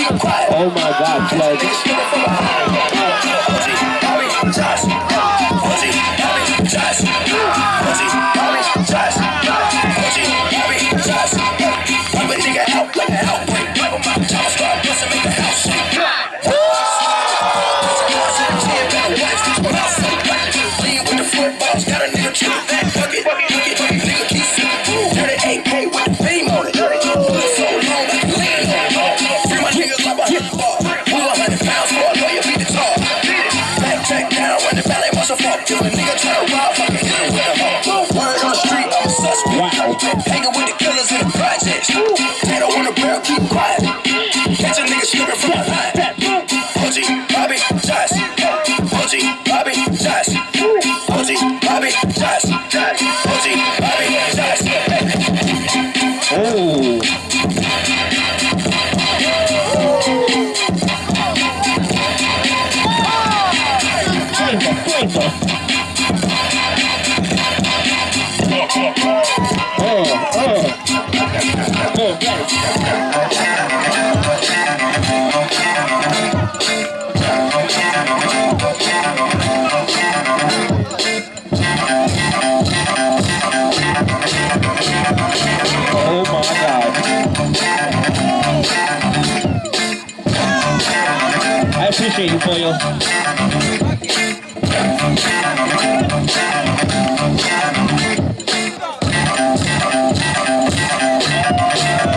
Oh my God, Fleg. Hanging with the killers in the projects. They don't want to barrel, keep quiet. Catch a nigga slipping from behind. OG, Bobby, Josh. OG, Bobby, Josh. OG, Bobby, Josh. OG, Bobby, Josh. Oh. I appreciate you, Pollo.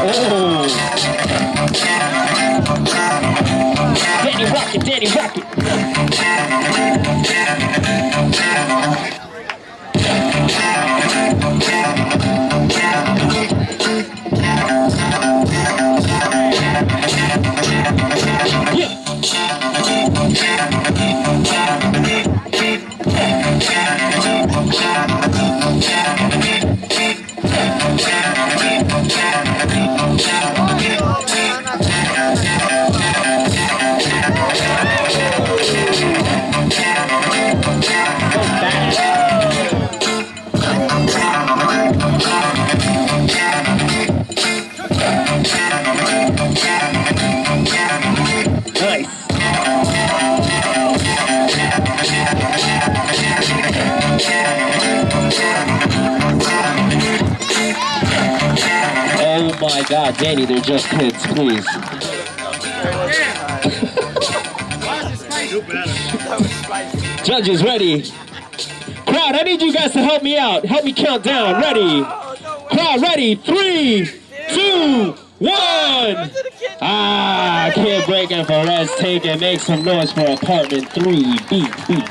Oh. Danny Rocket. Oh my God, Danny, they're just kids, please. Judges, ready? Crowd, I need you guys to help me out. Help me count down. Ready? Crowd, ready? 3, 2, 1. Kid breaking, Pharez taking. Make some noise for apartment 3. Beat.